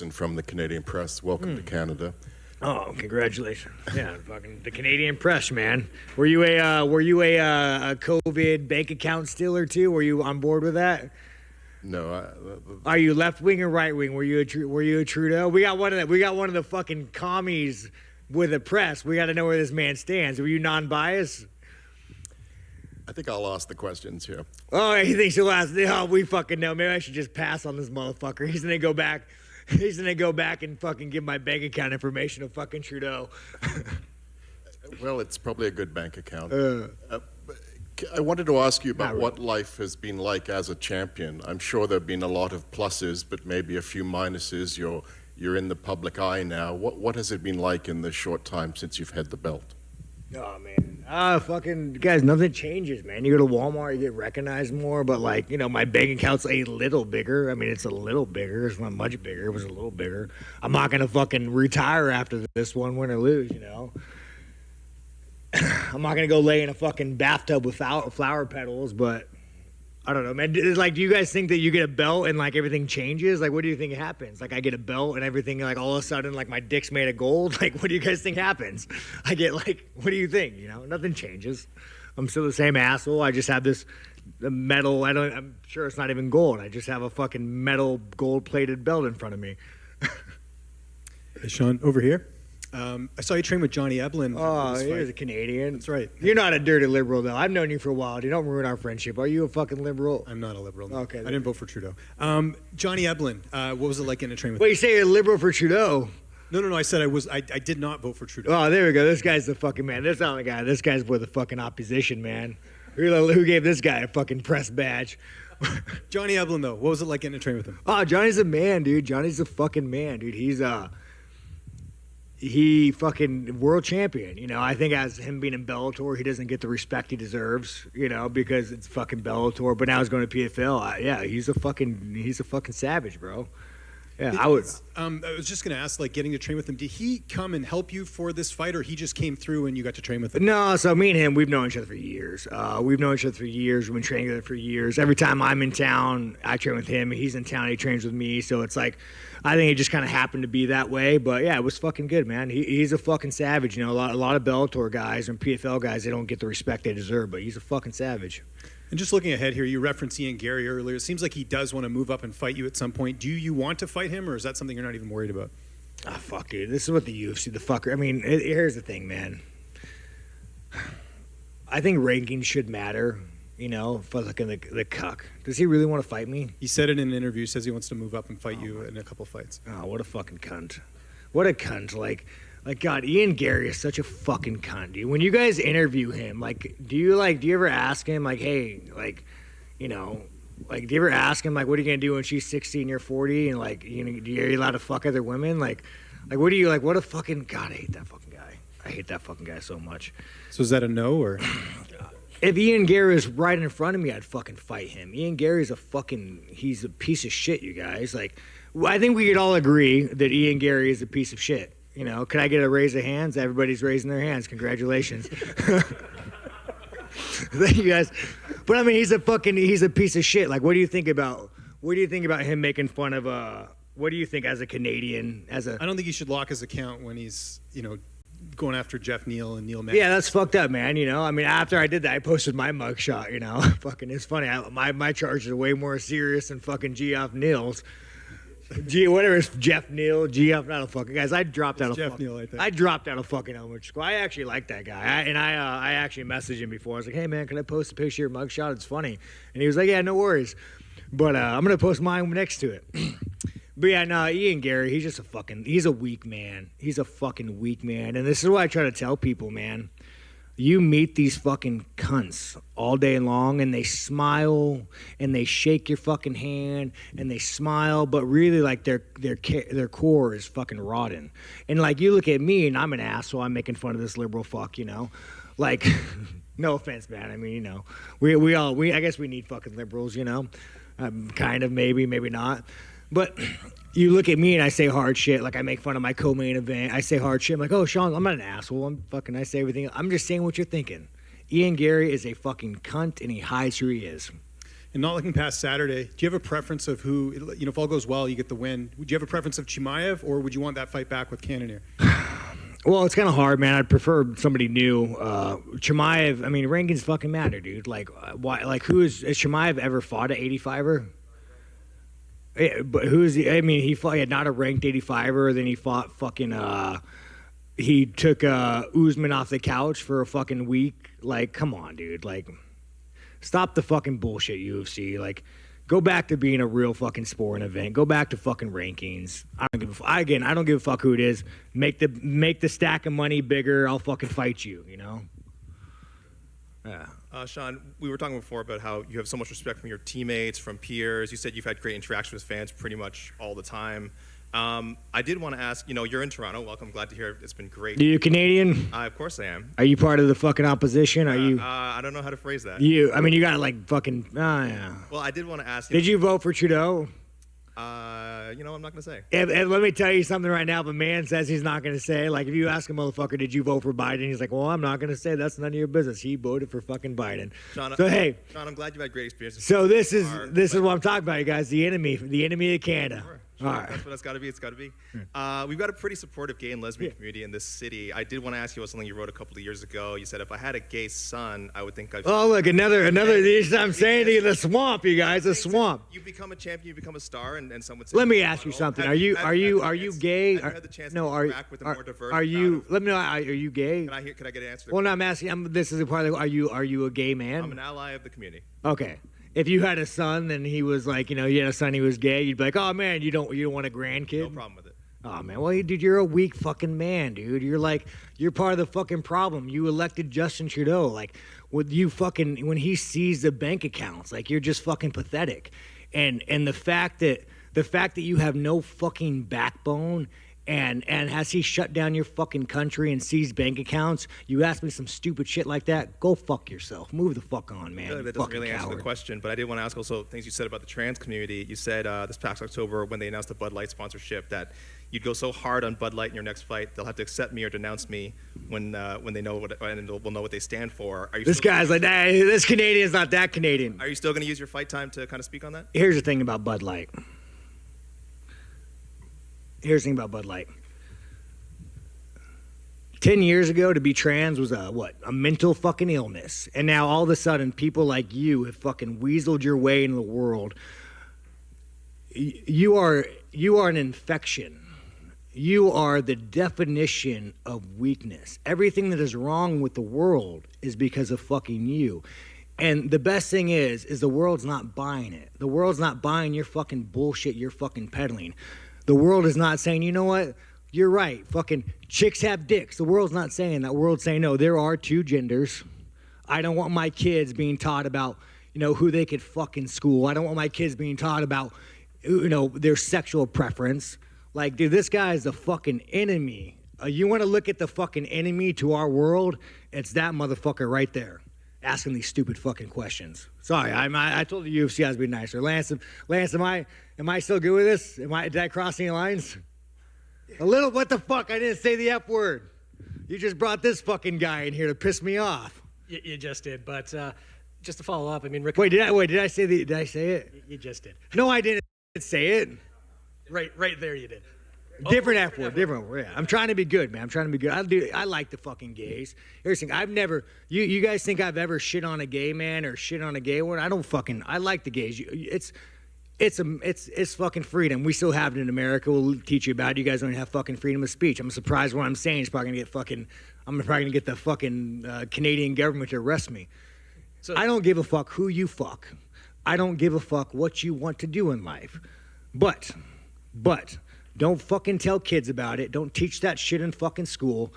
and from the Canadian press. Welcome to Canada. Oh, congratulations! Yeah, fucking the Canadian press, man. Were you a COVID bank account stealer too? Were you on board with that? No, Are you left wing or right wing? Were you a Trudeau? We got one of the fucking commies with the press. We got to know where this man stands. Were you non-biased? I think I'll ask the questions here. Oh, he thinks he'll ask. Oh, we fucking know. Maybe I should just pass on this motherfucker. He's gonna go back. He's gonna go back and fucking give my bank account information to fucking Trudeau. Well, it's probably a good bank account. I wanted to ask you about what life has been like as a champion. I'm sure there have been a lot of pluses, but maybe a few minuses. You're in the public eye now. What has it been like in the short time since you've had the belt? Oh man, fucking guys, nothing changes, man. You go to Walmart, you get recognized more, but like, you know, my bank account's a little bigger. I mean, it's a little bigger. It's not much bigger. It was a little bigger. I'm not gonna fucking retire after this one, win or lose, you know. I'm not gonna go lay in a fucking bathtub with flower petals, but I don't know, man. Like, do you guys think that you get a belt and like everything changes? Like, what do you think happens? Like, I get a belt and everything, like all of a sudden, like my dick's made of gold. Like, what do you guys think happens? I get like, what do you think? You know, nothing changes. I'm still the same asshole. I just have this metal. I'm sure it's not even gold. I just have a fucking metal gold-plated belt in front of me. Hey, Sean, over here. I saw you train with Johnny Eblin. Oh, he's a Canadian. That's right. You're not a dirty liberal, though. I've known you for a while. You don't ruin our friendship. Are you a fucking liberal? I'm not a liberal. No. Okay. I didn't vote for Trudeau. Johnny Eblin, what was it like getting a train with Wait, him? you say you're a liberal for Trudeau? No. I said I did not vote for Trudeau. Oh, there we go. This guy's the fucking man. This not the guy. This guy's with the fucking opposition, man. Who gave this guy a fucking press badge? Johnny Eblin, though, what was it like getting a train with him? Oh, Johnny's a man, dude. Johnny's a fucking man, dude. He fucking world champion, you know. I think as him being in Bellator, he doesn't get the respect he deserves, you know, because it's fucking Bellator. But now he's going to PFL. Yeah, he's a fucking savage, bro. Yeah, I was just going to ask, like, getting to train with him, did he come and help you for this fight, or he just came through and you got to train with him? No, so me and him, we've known each other for years. We've been training together for years. Every time I'm in town, I train with him. He's in town, he trains with me. So it's like, I think it just kind of happened to be that way. But yeah, it was fucking good, man. He's a fucking savage. You know, a lot of Bellator guys and PFL guys, they don't get the respect they deserve, but he's a fucking savage. And just looking ahead here, you referenced Ian Gary earlier. It seems like he does want to move up and fight you at some point. Do you want to fight him, or is that something you're not even worried about? Ah, fuck, dude. This is what the UFC, the fucker. I mean, here's the thing, man. I think rankings should matter, you know, for like the cuck. Does he really want to fight me? He said it in an interview. He says he wants to move up and fight you in a couple fights. Oh, what a fucking cunt. What a cunt. Like, God, Ian Gary is such a fucking cunt, dude. When you guys interview him, like, do you ever ask him, like, hey, like, you know, like, do you ever ask him, like, what are you going to do when she's 60 and you're 40? And, like, you know, are you allowed to fuck other women? Like, what do you, like, what a fucking, God, I hate that fucking guy. I hate that fucking guy so much. So is that a no, or? If Ian Gary was right in front of me, I'd fucking fight him. Ian Gary's he's a piece of shit, you guys. Like, I think we could all agree that Ian Gary is a piece of shit. You know, can I get a raise of hands? Everybody's raising their hands. Congratulations. Thank you guys. But I mean, he's a piece of shit. Like, what do you think about him making fun of what do you think as a Canadian, I don't think he should lock his account when he's, you know, going after Jeff Neal and Neil Mann. Yeah, that's fucked up, man. You know, I mean, after I did that, I posted my mugshot, you know. Fucking, it's funny. My charges are way more serious than fucking Geoff Neal's. Whatever it's Jeff Neal, Geoff, not a fucking guys. I dropped out of Jeff Neal, I think. I dropped out of fucking elementary school. I actually like that guy. I actually messaged him before. I was like, hey man, can I post a picture of your mugshot? It's funny. And he was like, yeah, no worries. But I'm gonna post mine next to it. But yeah, no, Ian Gary, he's a weak man. He's a fucking weak man. And this is what I try to tell people, man. You meet these fucking cunts all day long, and they smile, and they shake your fucking hand, and they smile, but really, like, their core is fucking rotten. And, like, you look at me, and I'm an asshole. I'm making fun of this liberal fuck, you know? Like, no offense, man. I mean, you know, I guess we need fucking liberals, you know? Kind of, maybe not. But you look at me and I say hard shit, like I make fun of my co-main event. I say hard shit. I'm like, oh, Sean, I'm not an asshole. I say everything. I'm just saying what you're thinking. Ian Gary is a fucking cunt, and he hides who he is. And not looking past Saturday, do you have a preference of who, if all goes well, you get the win? Would you have a preference of Chimaev, or would you want that fight back with Cannonier? Well, it's kind of hard, man. I'd prefer somebody new. Chimaev, I mean, rankings fucking matter, dude. Like, why? Like, has Chimaev ever fought an 85er? Yeah, but who's he? I mean, he had not a ranked 85er. Then he fought fucking. He took Usman off the couch for a fucking week. Like, come on, dude. Like, stop the fucking bullshit, UFC. Like, go back to being a real fucking sporting event. Go back to fucking rankings. I don't give a fuck who it is. Make the stack of money bigger. I'll fucking fight you. You know. Yeah. Sean, we were talking before about how you have so much respect from your teammates, from peers. You said you've had great interaction with fans pretty much all the time. I did want to ask, you're in Toronto. Welcome. Glad to hear it. It's been great. Are you Canadian? Of course I am. Are you part of the fucking opposition? Are you? I don't know how to phrase that. You got like fucking. Yeah. Well, I did want to ask. Did you vote for Trudeau? I'm not going to say. And let me tell you something right now. If a man says he's not going to say, like, if you ask a motherfucker, did you vote for Biden? He's like, well, I'm not going to say. That's none of your business. He voted for fucking Biden. Sean, hey, Sean, I'm glad you've had great experiences. So this is what I'm talking about, you guys. The enemy of Canada. Sure. All right. That's what it's got to be. It's got to be. We've got a pretty supportive gay and lesbian community in this city. I did want to ask you about something you wrote a couple of years ago. You said, if I had a gay son, I would think I've... Oh, look, another. I'm saying to you, the swamp, you guys, the swamp. You become a champion, you become a star, and some would say... Let me ask you something. Are you gay? Have you had the chance No, to interact with a more diverse... Are you... Let me know, are you gay? Could I get an answer? Well, no, I'm asking, this is a part of the... Are you a gay man? I'm an ally of the community. Okay. If you had a son and he was like, you had a son, he was gay, you'd be like, oh man, you don't want a grandkid? No problem with it. Oh man, well, dude, you're a weak fucking man, dude. You're part of the fucking problem. You elected Justin Trudeau, like, when he sees the bank accounts, like, you're just fucking pathetic, and the fact that you have no fucking backbone. And has he shut down your fucking country and seized bank accounts? You ask me some stupid shit like that, go fuck yourself. Move the fuck on, man. Really, that doesn't really answer the question, but I did want to ask also things you said about the trans community. You said this past October when they announced the Bud Light sponsorship that you'd go so hard on Bud Light in your next fight, they'll have to accept me or denounce me when they know what, and we'll know what they stand for. This guy's like, nah, this Canadian's not that Canadian. Are you still going to use your fight time to kind of speak on that? Here's the thing about Bud Light. 10 years ago, to be trans was a mental fucking illness. And now all of a sudden, people like you have fucking weaseled your way into the world. You are an infection. You are the definition of weakness. Everything that is wrong with the world is because of fucking you. And the best thing is the world's not buying it. The world's not buying your fucking bullshit you're fucking peddling. The world is not saying, you know what? You're right. Fucking chicks have dicks. The world's not saying that. The world's saying, no, there are two genders. I don't want my kids being taught about, who they could fuck in school. I don't want my kids being taught about, their sexual preference. Like, dude, this guy is the fucking enemy. You want to look at the fucking enemy to our world? It's that motherfucker right there, asking these stupid fucking questions. Sorry, I told the UFC I was being nicer. Lance, am I still good with this? Did I cross any lines? A little. What the fuck? I didn't say the F word. You just brought this fucking guy in here to piss me off. You just did, but just to follow up, I mean, Rick. Did I say it? You just did. No, I didn't say it. Right there, you did. Different F word, different word. Yeah. I'm trying to be good, man. I'm trying to be good. I like the fucking gays. Here's the thing. I've never. You guys think I've ever shit on a gay man or shit on a gay woman? I don't fucking. I like the gays. It's fucking freedom. We still have it in America. We'll teach you about it. You guys don't have fucking freedom of speech. I'm surprised what I'm saying is probably gonna get fucking. I'm probably gonna get the fucking Canadian government to arrest me. So I don't give a fuck who you fuck. I don't give a fuck what you want to do in life. But don't fucking tell kids about it. Don't teach that shit in fucking school.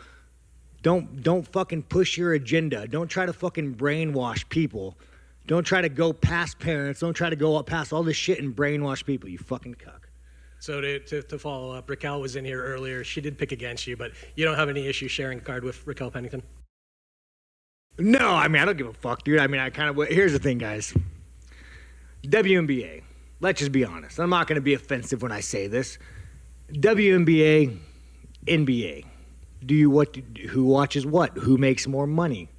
Don't fucking push your agenda. Don't try to fucking brainwash people. Don't try to go past parents. Don't try to go up past all this shit and brainwash people, you fucking cuck. So to follow up, Raquel was in here earlier. She did pick against you, but you don't have any issue sharing a card with Raquel Pennington? No, I mean, I don't give a fuck, dude. I mean, here's the thing, guys. WNBA, let's just be honest. I'm not going to be offensive when I say this. WNBA, NBA. Who watches what? Who makes more money?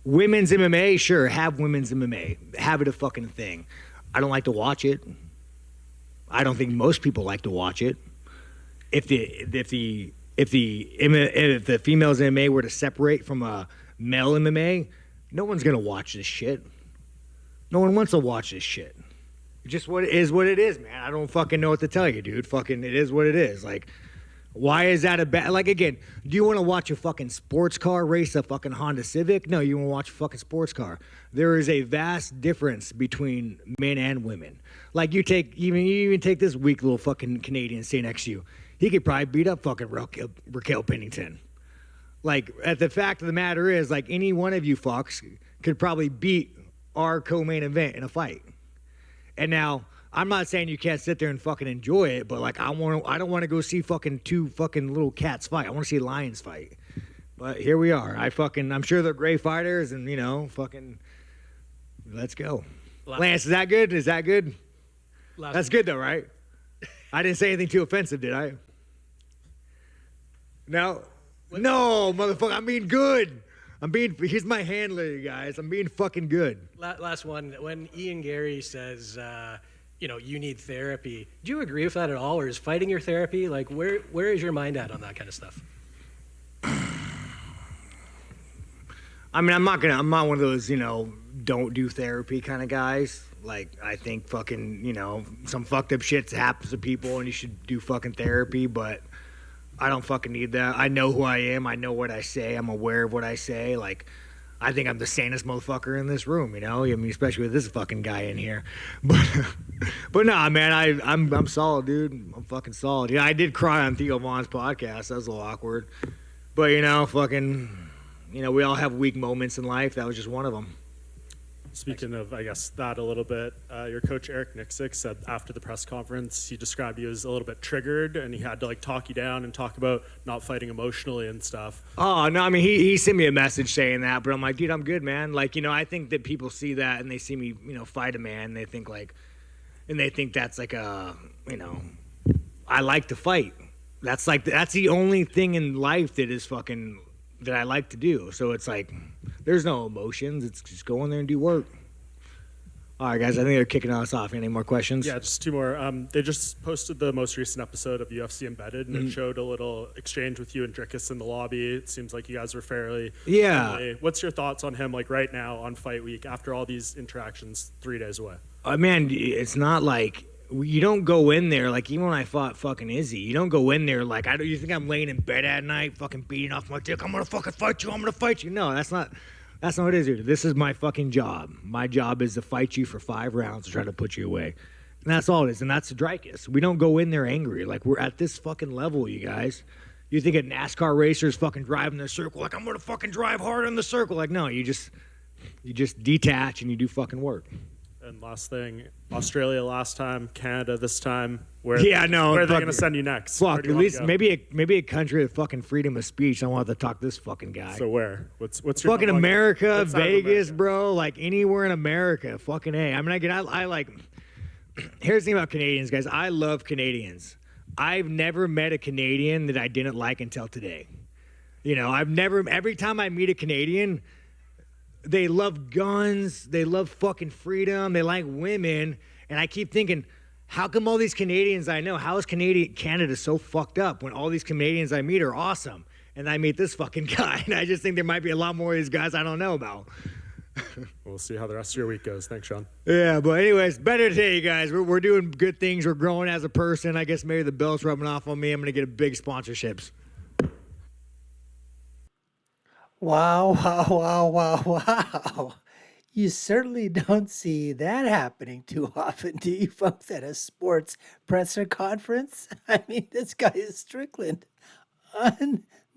Women's MMA, sure, have women's MMA. Have it a fucking thing. I don't like to watch it. I don't think most people like to watch it. If the females MMA were to separate from a male MMA, no one's gonna watch this shit. No one wants to watch this shit. Just what it is, man. I don't fucking know what to tell you, dude. Fucking, it is what it is. Like, why is that a bad? Like, again, do you want to watch a fucking sports car race a fucking Honda Civic? No, you want to watch a fucking sports car. There is a vast difference between men and women. Like, you even take this weak little fucking Canadian sitting next to you. He could probably beat up fucking Raquel Pennington. Like, the fact of the matter is, like, any one of you fucks could probably beat our co-main event in a fight. And now, I'm not saying you can't sit there and fucking enjoy it, but like I don't want to go see fucking two fucking little cats fight. I want to see lions fight. But here we are. I'm sure they're great fighters, and fucking, let's go. Lance, is that good? Is that good? That's good though, right? I didn't say anything too offensive, did I? No, motherfucker. I'm being good. He's my handler, you guys. I'm being fucking good. Last one. When Ian Gary says, you need therapy, do you agree with that at all, or is fighting your therapy? Like, where is your mind at on that kind of stuff? I mean, I'm not one of those, don't do therapy kind of guys. Like, I think fucking, some fucked up shit happens to people and you should do fucking therapy, but I don't fucking need that. I know who I am. I know what I say. I'm aware of what I say. Like, I think I'm the sanest motherfucker in this room, I mean, especially with this fucking guy in here. But nah, man, I'm solid, dude. I'm fucking solid. Yeah, I did cry on Theo Vaughn's podcast. That was a little awkward. But, we all have weak moments in life. That was just one of them. Speaking of, I guess, that a little bit, your coach Eric Nixick said after the press conference, he described you as a little bit triggered, and he had to talk you down and talk about not fighting emotionally and stuff. Oh no, I mean he sent me a message saying that, but I'm like, dude, I'm good, man. Like, I think that people see that and they see me, fight a man, and they think that's like I like to fight. That's the only thing in life that I like to do. So it's like, there's no emotions. It's just go in there and do work. All right, guys, I think they're kicking us off. Any more questions? Yeah, just two more. They just posted the most recent episode of UFC Embedded, and it showed a little exchange with you and Drickus in the lobby. It seems like you guys were fairly friendly. What's your thoughts on him, right now on fight week, after all these interactions 3 days away? Man, it's not like, you don't go in there, like, even when I fought fucking Izzy, you don't go in there like, you think I'm laying in bed at night fucking beating off my dick, I'm gonna fucking fight you. No, that's not what it is, dude. This is my fucking job. My job is to fight you for 5 rounds to try to put you away. And that's all it is, and that's Dricus. We don't go in there angry. Like, we're at this fucking level, you guys. You think a NASCAR racer is fucking driving the circle, like, I'm gonna fucking drive hard in the circle. Like, no, you just detach and you do fucking work. And last thing, Australia last time, Canada this time. Where are they going to send you next? Fuck, at least maybe a country with fucking freedom of speech. I want to talk to this fucking guy. So where? What's your fucking America, Vegas, bro? Like, anywhere in America. Fucking A. I mean, again, I like. Here's the thing about Canadians, guys. I love Canadians. I've never met a Canadian that I didn't like until today. Every time I meet a Canadian, they love guns, they love fucking freedom, they like women, and I keep thinking, how come all these Canadians I know, how is Canada so fucked up when all these Canadians I meet are awesome, and I meet this fucking guy, and I just think there might be a lot more of these guys I don't know about. We'll see how the rest of your week goes. Thanks, Sean. Yeah, but anyways, better today, guys. We're doing good things, we're growing as a person. I guess maybe the belt's rubbing off on me. I'm gonna get a big sponsorships. Wow. You certainly don't see that happening too often, do you, folks, at a sports presser conference? I mean, this guy is Strickland.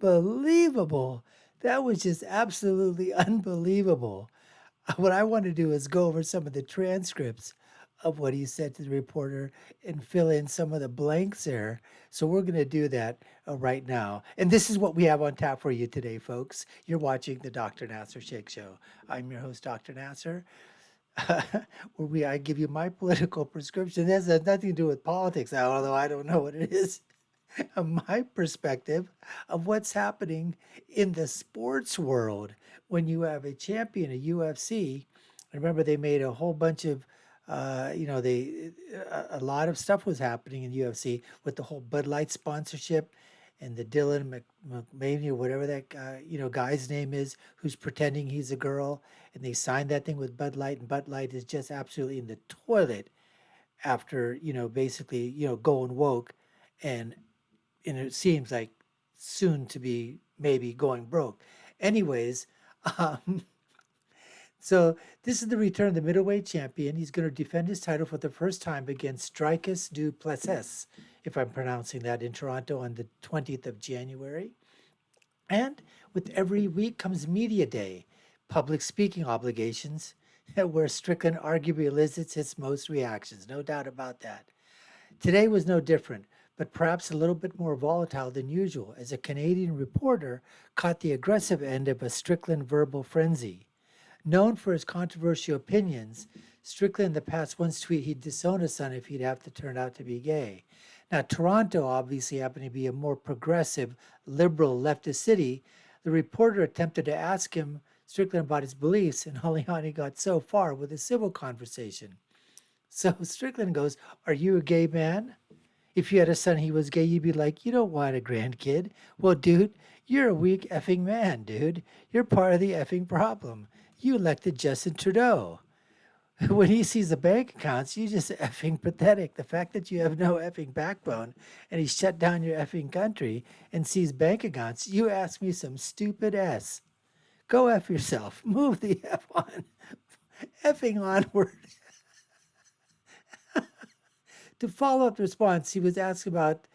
Unbelievable. That was just absolutely unbelievable. What I want to do is go over some of the transcripts of what he said to the reporter and fill in some of the blanks there. So we're going to do that right now. And this is what we have on tap for you today, folks. You're watching the Dr. Nasser Shake Show. I'm your host, Dr. Nasser, where I give you my political prescription. This has nothing to do with politics, although I don't know what it is. my perspective of what's happening in the sports world when you have a champion of UFC. I remember they made a whole bunch of, a lot of stuff was happening in UFC with the whole Bud Light sponsorship and the Dylan McMahon, whatever that guy, guy's name is, who's pretending he's a girl, and they signed that thing with Bud Light, and Bud Light is just absolutely in the toilet after basically going woke, and it seems like soon to be maybe going broke. Anyways, um, so this is the return of the middleweight champion. He's going to defend his title for the first time against Dricus du Plessis, if I'm pronouncing that, in Toronto on the 20th of January. And with every week comes Media Day, public speaking obligations, where Strickland arguably elicits his most reactions, no doubt about that. Today was no different, but perhaps a little bit more volatile than usual, as a Canadian reporter caught the aggressive end of a Strickland verbal frenzy. Known for his controversial opinions, Strickland in the past once tweeted he'd disown his son if he'd have to turn out to be gay. Now, Toronto obviously happened to be a more progressive, liberal, leftist city. The reporter attempted to ask him, Strickland, about his beliefs, and only got so far with a civil conversation. So Strickland goes, "Are you a gay man? If you had a son he was gay, you'd be like, you don't want a grandkid. Well, dude, you're a weak effing man, dude. You're part of the effing problem. You elected Justin Trudeau. When he sees the bank accounts, you're just effing pathetic. The fact that you have no effing backbone and he shut down your effing country and sees bank accounts, you ask me some stupid S. Go F yourself. Move the F on. Effing onward." To follow up the response, he was asked about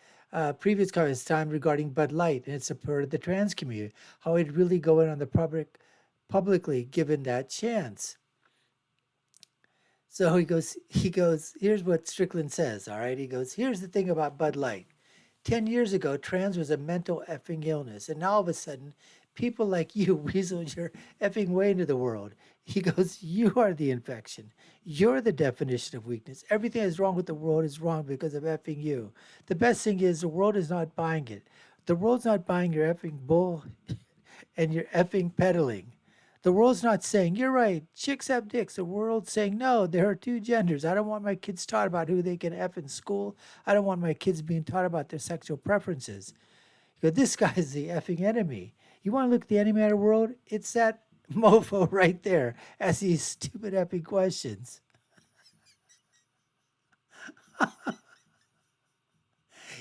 previous comments time regarding Bud Light and its support of the trans community, how he'd really go in on the publicly given that chance. So he goes, here's what Strickland says, all right? He goes, "Here's the thing about Bud Light. 10 years ago, trans was a mental effing illness, and now all of a sudden, people like you weaseled your effing way into the world." He goes, "You are the infection. You're the definition of weakness. Everything that's wrong with the world is wrong because of effing you. The best thing is the world is not buying it. The world's not buying your effing bull and your effing peddling. The world's not saying, you're right, chicks have dicks. The world's saying, no, there are two genders. I don't want my kids taught about who they can F in school. I don't want my kids being taught about their sexual preferences." You go, this guy's the effing enemy. You want to look at the enemy of the world? It's that mofo right there, asking these stupid effing questions.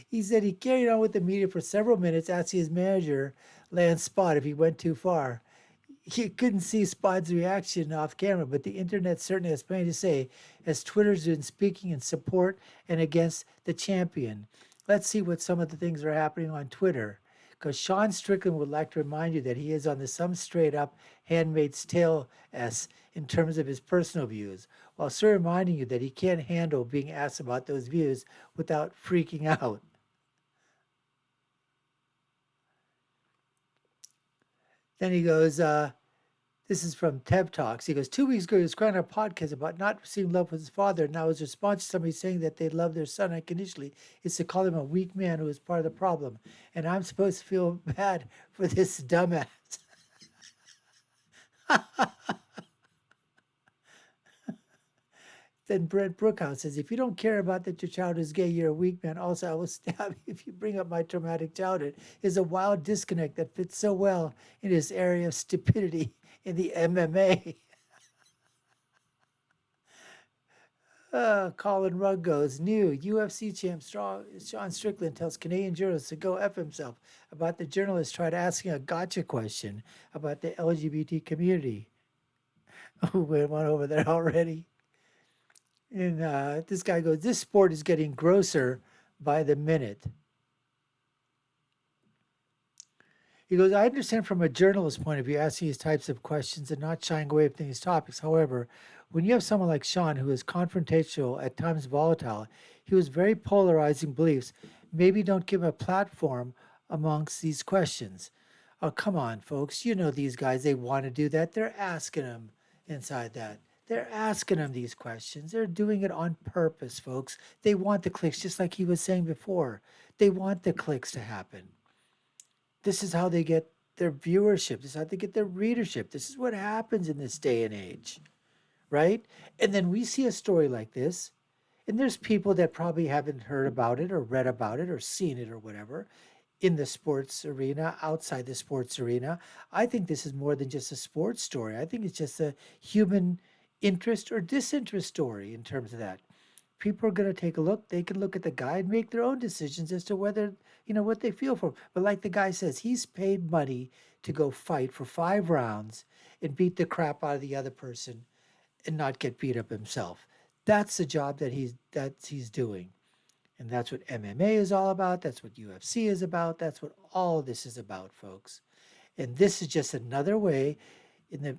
He said he carried on with the media for several minutes, asking his manager, Lance Spot, if he went too far. He couldn't see Spot's reaction off camera, but the internet certainly has plenty to say, as Twitter's been speaking in support and against the champion. Let's see what some of the things are happening on Twitter, because Sean Strickland would like to remind you that he is on the some straight up Handmaid's Tale S in terms of his personal views, while still reminding you that he can't handle being asked about those views without freaking out. Then he goes, this is from TED Talks. He goes, 2 weeks ago, he was crying on a podcast about not receiving love with his father. And now his response to somebody saying that they love their son unconditionally is to call him a weak man who is part of the problem. And I'm supposed to feel bad for this dumbass. Then Brett Brookhouse says, if you don't care about that your child is gay, you're a weak man. Also, I will stab you if you bring up my traumatic childhood. Is a wild disconnect that fits so well in this area of stupidity in the MMA. Colin Rugg goes, new UFC champ Sean Strickland tells Canadian journalists to go F himself about the journalist tried asking a gotcha question about the LGBT community. We went over there already. And this guy goes, this sport is getting grosser by the minute. He goes, I understand from a journalist's point of view asking these types of questions and not shying away from these topics. However, when you have someone like Sean who is confrontational, at times volatile, he was very polarizing beliefs. Maybe don't give him a platform amongst these questions. Oh, come on, folks. You know these guys, they want to do that. They're asking him inside that. They're asking them these questions. They're doing it on purpose, folks. They want the clicks, just like he was saying before. They want the clicks to happen. This is how they get their viewership. This is how they get their readership. This is what happens in this day and age, right? And then we see a story like this, and there's people that probably haven't heard about it or read about it or seen it or whatever in the sports arena, outside the sports arena. I think this is more than just a sports story. I think it's just a human interest or disinterest story in terms of that. People are going to take a look. They can look at the guy and make their own decisions as to whether, what they feel for him. But like the guy says, he's paid money to go fight for 5 rounds and beat the crap out of the other person and not get beat up himself. That's the job that he's doing. And that's what MMA is all about. That's what UFC is about. That's what all of this is about, folks. And this is just another way.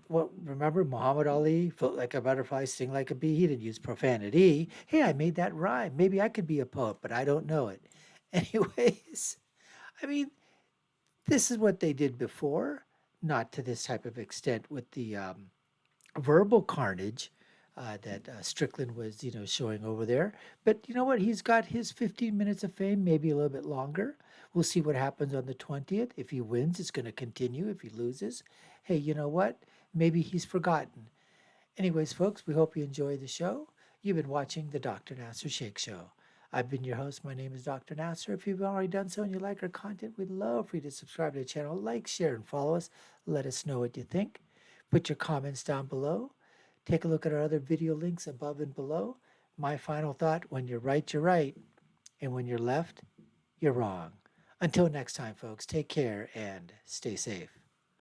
Remember Muhammad Ali, float like a butterfly, sting like a bee. He didn't use profanity. Hey, I made that rhyme. Maybe I could be a poet, but I don't know it. Anyways, I mean, this is what they did before, not to this type of extent with the verbal carnage that Strickland was, showing over there. But you know what? He's got his 15 minutes of fame, maybe a little bit longer. We'll see what happens on the 20th. If he wins, it's going to continue. If he loses, hey, you know what? Maybe he's forgotten. Anyways, folks, we hope you enjoy the show. You've been watching the Dr. Nasser Sheikh Show. I've been your host. My name is Dr. Nasser. If you've already done so and you like our content, we'd love for you to subscribe to the channel, like, share, and follow us. Let us know what you think. Put your comments down below. Take a look at our other video links above and below. My final thought, when you're right, you're right. And when you're left, you're wrong. Until next time, folks, take care and stay safe.